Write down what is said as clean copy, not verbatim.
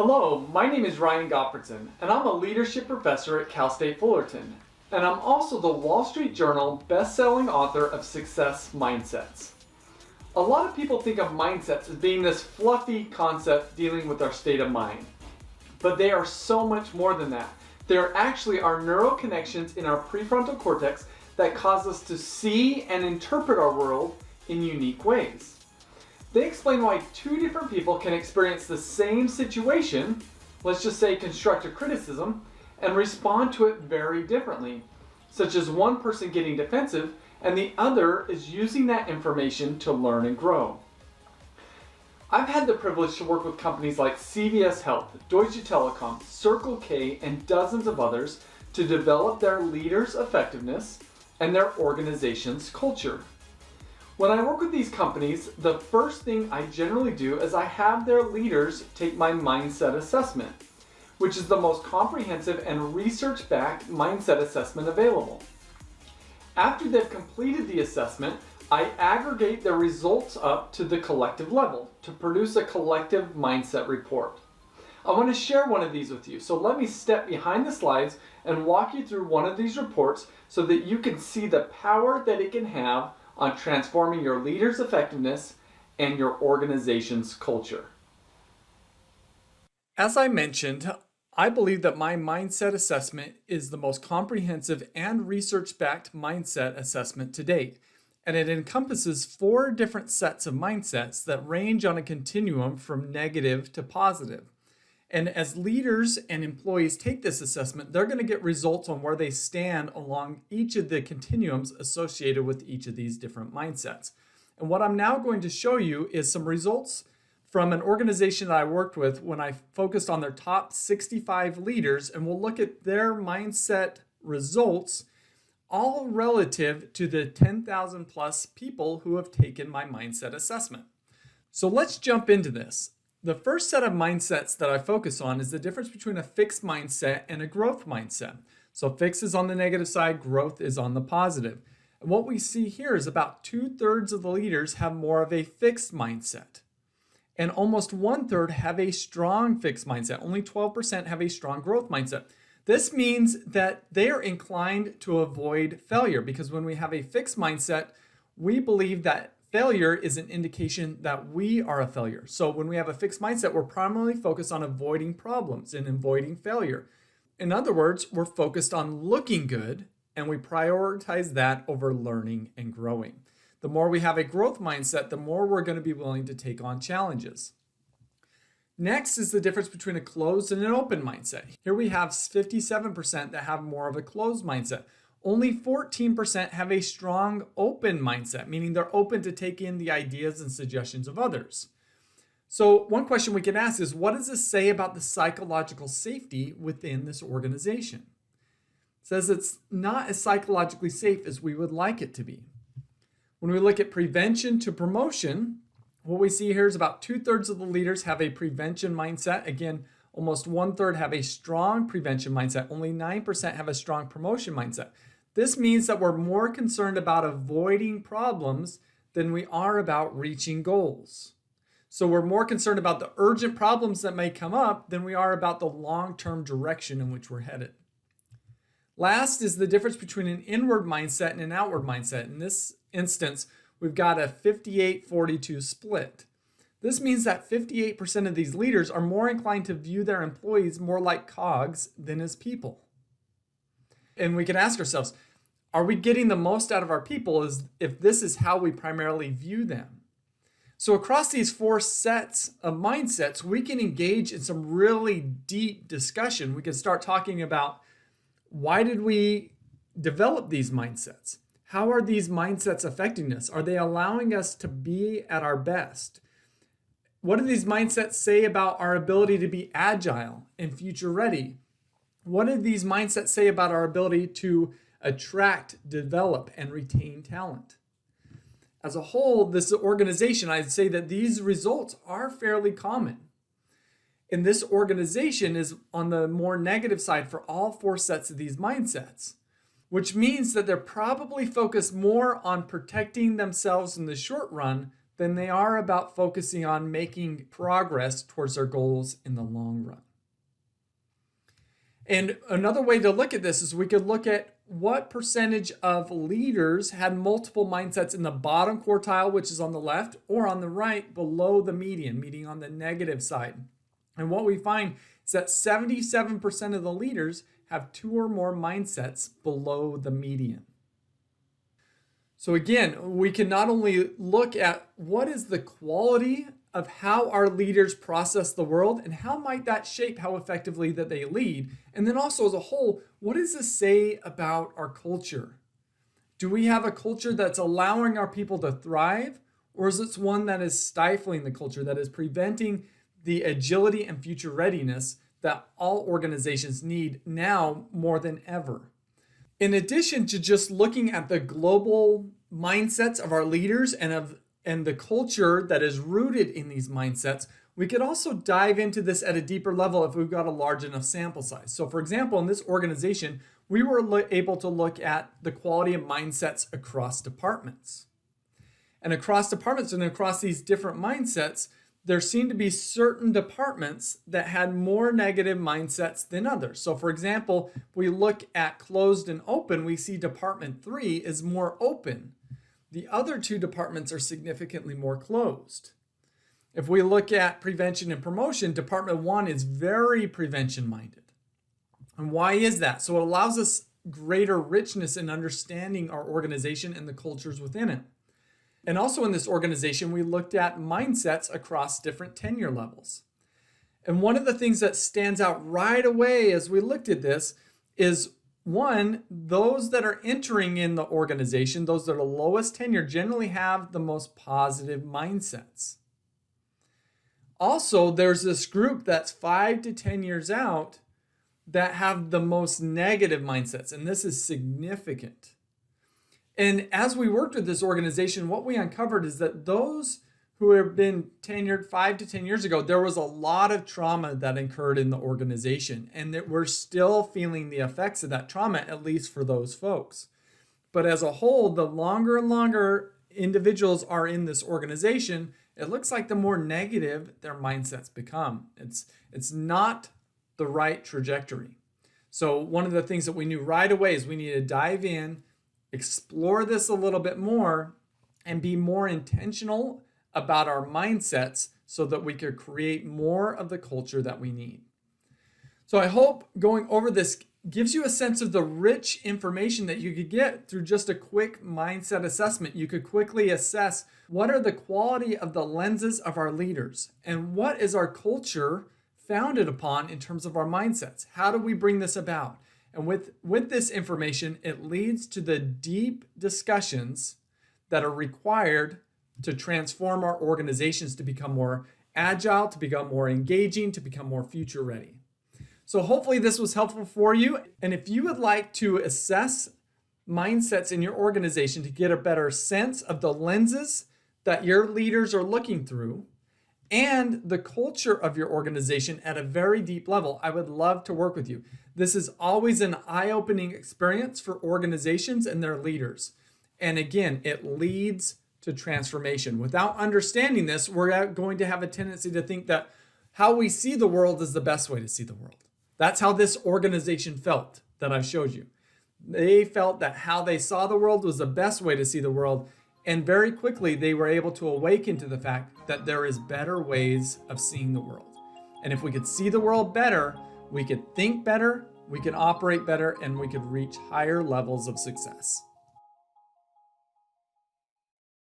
Hello, my name is Ryan Gottfredson, and I'm a leadership professor at Cal State Fullerton. And I'm also the Wall Street Journal best-selling author of Success Mindsets. A lot of people think of mindsets as being this fluffy concept dealing with our state of mind. But they are so much more than that. They are actually our neural connections in our prefrontal cortex that cause us to see and interpret our world in unique ways. They explain why two different people can experience the same situation, let's just say constructive criticism, and respond to it very differently, such as one person getting defensive and the other is using that information to learn and grow. I've had the privilege to work with companies like CVS Health, Deutsche Telekom, Circle K, and dozens of others to develop their leaders' effectiveness and their organization's culture. When I work with these companies, the first thing I generally do is I have their leaders take my mindset assessment, which is the most comprehensive and research-backed mindset assessment available. After they've completed the assessment, I aggregate the results up to the collective level to produce a collective mindset report. I want to share one of these with you, so let me step behind the slides and walk you through one of these reports so that you can see the power that it can have on transforming your leader's effectiveness and your organization's culture. As I mentioned, I believe that my mindset assessment is the most comprehensive and research-backed mindset assessment to date, and it encompasses 4 different sets of mindsets that range on a continuum from negative to positive. And as leaders and employees take this assessment, they're going to get results on where they stand along each of the continuums associated with each of these different mindsets. And what I'm now going to show you is some results from an organization that I worked with when I focused on their top 65 leaders, and we'll look at their mindset results, all relative to the 10,000 plus people who have taken my mindset assessment. So let's jump into this. The first set of mindsets that I focus on is the difference between a fixed mindset and a growth mindset. So fixed is on the negative side, growth is on the positive. And what we see here is about 2/3 of the leaders have more of a fixed mindset. And almost 1/3 have a strong fixed mindset. Only 12% have a strong growth mindset. This means that they are inclined to avoid failure because when we have a fixed mindset, we believe that failure is an indication that we are a failure. So when we have a fixed mindset, we're primarily focused on avoiding problems and avoiding failure. In other words, we're focused on looking good and we prioritize that over learning and growing. The more we have a growth mindset, the more we're going to be willing to take on challenges. Next is the difference between a closed and an open mindset. Here we have 57% that have more of a closed mindset. Only 14% have a strong open mindset, meaning they're open to take in the ideas and suggestions of others. So one question we can ask is, what does this say about the psychological safety within this organization? It says it's not as psychologically safe as we would like it to be. When we look at prevention to promotion, what we see here is about 2/3 of the leaders have a prevention mindset. Again, almost 1/3 have a strong prevention mindset. Only 9% have a strong promotion mindset. This means that we're more concerned about avoiding problems than we are about reaching goals. So we're more concerned about the urgent problems that may come up than we are about the long-term direction in which we're headed. Last is the difference between an inward mindset and an outward mindset. In this instance, we've got a 58-42 split. This means that 58% of these leaders are more inclined to view their employees more like cogs than as people. And we can ask ourselves, are we getting the most out of our people if this is how we primarily view them? So across these 4 sets of mindsets, we can engage in some really deep discussion. We can start talking about, why did we develop these mindsets? How are these mindsets affecting us? Are they allowing us to be at our best? What do these mindsets say about our ability to be agile and future ready? What do these mindsets say about our ability to attract, develop, and retain talent? As a whole, this organization, I'd say that these results are fairly common. And this organization is on the more negative side for all 4 sets of these mindsets, which means that they're probably focused more on protecting themselves in the short run than they are about focusing on making progress towards their goals in the long run. And another way to look at this is we could look at what percentage of leaders had multiple mindsets in the bottom quartile, which is on the left, or on the right below the median, meaning on the negative side. And what we find is that 77% of the leaders have 2 or more mindsets below the median. So again, we can not only look at what is the quality of how our leaders process the world and how might that shape how effectively that they lead, and then also as a whole, what does this say about our culture? Do we have a culture that's allowing our people to thrive, or is it one that is stifling the culture, that is preventing the agility and future readiness that all organizations need now more than ever? In addition to just looking at the global mindsets of our leaders and the culture that is rooted in these mindsets, we could also dive into this at a deeper level if we've got a large enough sample size. So for example, in this organization, we were able to look at the quality of mindsets across departments. And across departments and across these different mindsets, there seemed to be certain departments that had more negative mindsets than others. So for example, if we look at closed and open, we see Department 3 is more open. The other 2 departments are significantly more closed. If we look at prevention and promotion, Department 1 is very prevention-minded. And why is that? So it allows us greater richness in understanding our organization and the cultures within it. And also in this organization, we looked at mindsets across different tenure levels. And one of the things that stands out right away as we looked at this is, one, those that are entering in the organization, those that are lowest tenure, generally have the most positive mindsets. Also, there's this group that's 5 to 10 years out that have the most negative mindsets, and this is significant. And as we worked with this organization, what we uncovered is that those who have been tenured 5 to 10 years ago, there was a lot of trauma that occurred in the organization, and that we're still feeling the effects of that trauma, at least for those folks. But as a whole, the longer and longer individuals are in this organization, it looks like the more negative their mindsets become. It's not the right trajectory. So one of the things that we knew right away is we need to dive in, explore this a little bit more, and be more intentional about our mindsets so that we could create more of the culture that we need. So I hope going over this gives you a sense of the rich information that you could get through just a quick mindset assessment. You could quickly assess what are the quality of the lenses of our leaders and what is our culture founded upon in terms of our mindsets. How do we bring this about? And with this information, it leads to the deep discussions that are required to transform our organizations to become more agile, to become more engaging, to become more future ready. So hopefully this was helpful for you. And if you would like to assess mindsets in your organization to get a better sense of the lenses that your leaders are looking through and the culture of your organization at a very deep level, I would love to work with you. This is always an eye-opening experience for organizations and their leaders. And again, it leads to transformation. Without understanding this, we're going to have a tendency to think that how we see the world is the best way to see the world. That's how this organization felt that I've showed you. They felt that how they saw the world was the best way to see the world. And very quickly, they were able to awaken to the fact that there is better ways of seeing the world. And if we could see the world better, we could think better, we could operate better, and we could reach higher levels of success.